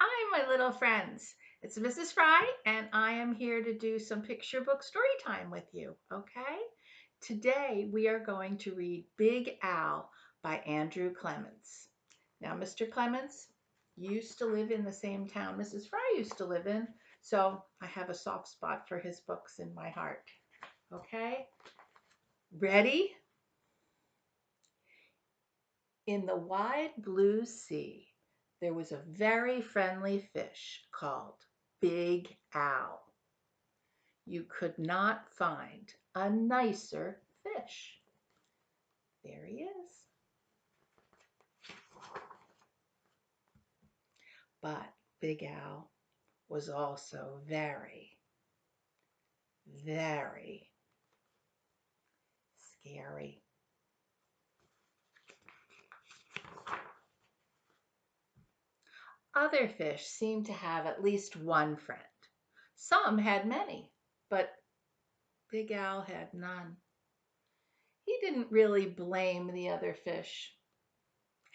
Hi, my little friends. It's Mrs. Fry, and I am here to do some picture book story time with you, okay? Today we are going to read Big Al by Andrew Clements. Now, Mr. Clements used to live in the same town Mrs. Fry used to live in, so I have a soft spot for his books in my heart, okay? Ready? In the wide blue sea, there was a very friendly fish called Big Al. You could not find a nicer fish. There he is. But Big Al was also very, very scary. Other fish seemed to have at least one friend. Some had many, but Big Al had none. He didn't really blame the other fish.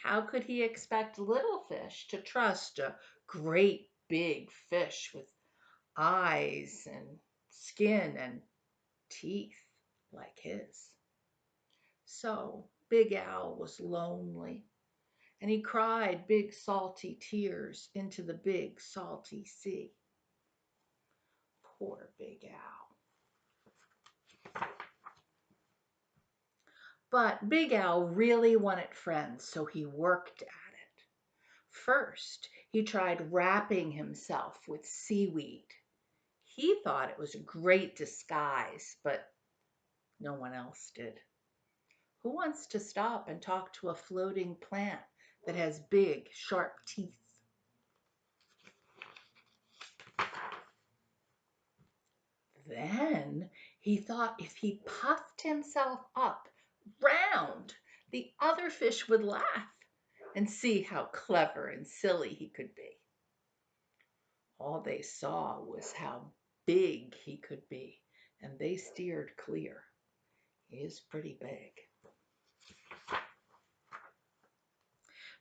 How could he expect little fish to trust a great big fish with eyes and skin and teeth like his? So Big Al was lonely, and he cried big salty tears into the big salty sea. Poor Big Al. But Big Al really wanted friends, so he worked at it. First, he tried wrapping himself with seaweed. He thought it was a great disguise, but no one else did. Who wants to stop and talk to a floating plant that has big, sharp teeth? Then he thought if he puffed himself up round, the other fish would laugh and see how clever and silly he could be. All they saw was how big he could be, and they steered clear. He is pretty big.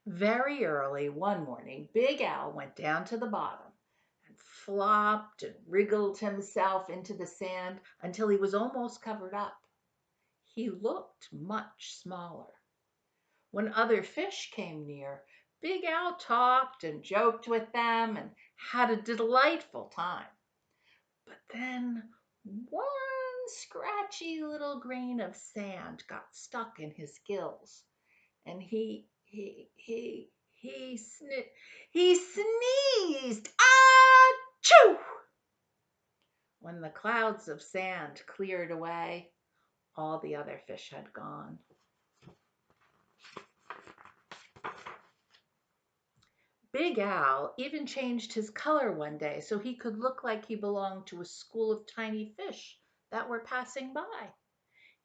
Very early one morning, Big Al went down to the bottom and flopped and wriggled himself into the sand until he was almost covered up. He looked much smaller. When other fish came near, Big Al talked and joked with them and had a delightful time. But then one scratchy little grain of sand got stuck in his gills, and he sneezed. Achoo! When the clouds of sand cleared away, all the other fish had gone. Big Al even changed his color one day so he could look like he belonged to a school of tiny fish that were passing by.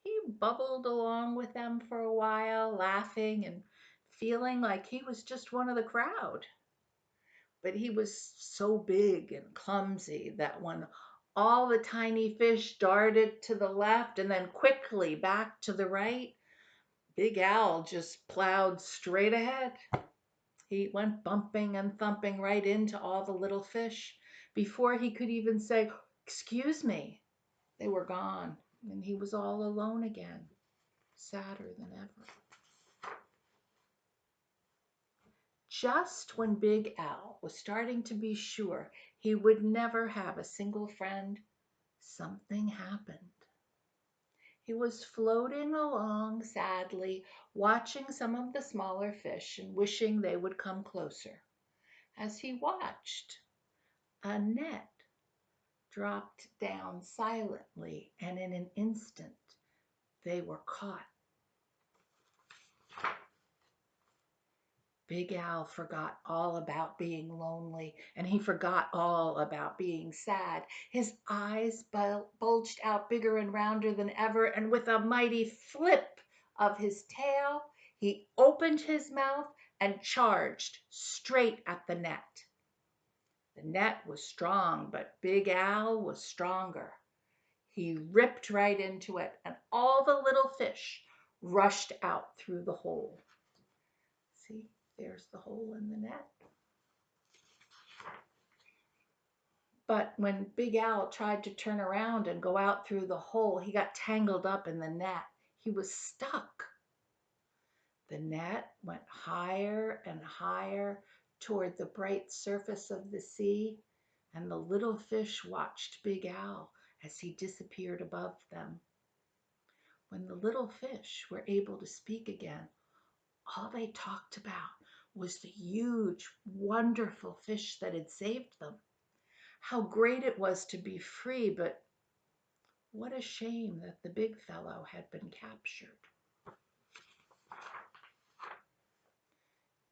He bubbled along with them for a while, laughing and feeling like he was just one of the crowd. But he was so big and clumsy that when all the tiny fish darted to the left and then quickly back to the right, Big Al just plowed straight ahead. He went bumping and thumping right into all the little fish. Before he could even say, "Excuse me," they were gone, and he was all alone again, sadder than ever. Just when Big Al was starting to be sure he would never have a single friend, something happened. He was floating along sadly, watching some of the smaller fish and wishing they would come closer. As he watched, a net dropped down silently, and in an instant they were caught. Big Al forgot all about being lonely, and he forgot all about being sad. His eyes bulged out bigger and rounder than ever, and with a mighty flip of his tail, he opened his mouth and charged straight at the net. The net was strong, but Big Al was stronger. He ripped right into it, and all the little fish rushed out through the hole. See, there's the hole in the net. But when Big Al tried to turn around and go out through the hole, he got tangled up in the net. He was stuck. The net went higher and higher toward the bright surface of the sea, and the little fish watched Big Al as he disappeared above them. When the little fish were able to speak again, all they talked about was the huge, wonderful fish that had saved them. How great it was to be free, but what a shame that the big fellow had been captured.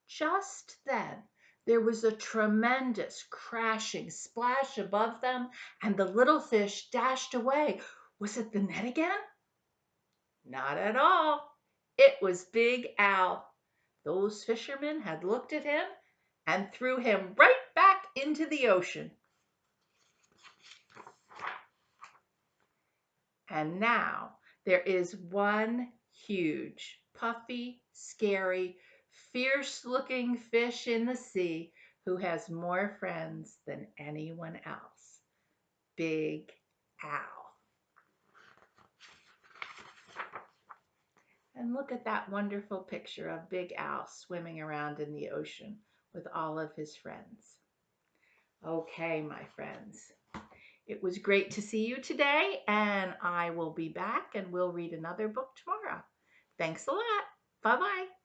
Just then, there was a tremendous crashing splash above them, and the little fish dashed away. Was it the net again? Not at all. It was Big Al. Those fishermen had looked at him and threw him right back into the ocean. And now there is one huge, puffy, scary, fierce-looking fish in the sea who has more friends than anyone else. Big Al. And look at that wonderful picture of Big Al swimming around in the ocean with all of his friends. Okay, my friends. It was great to see you today, and I will be back and we'll read another book tomorrow. Thanks a lot. Bye-bye.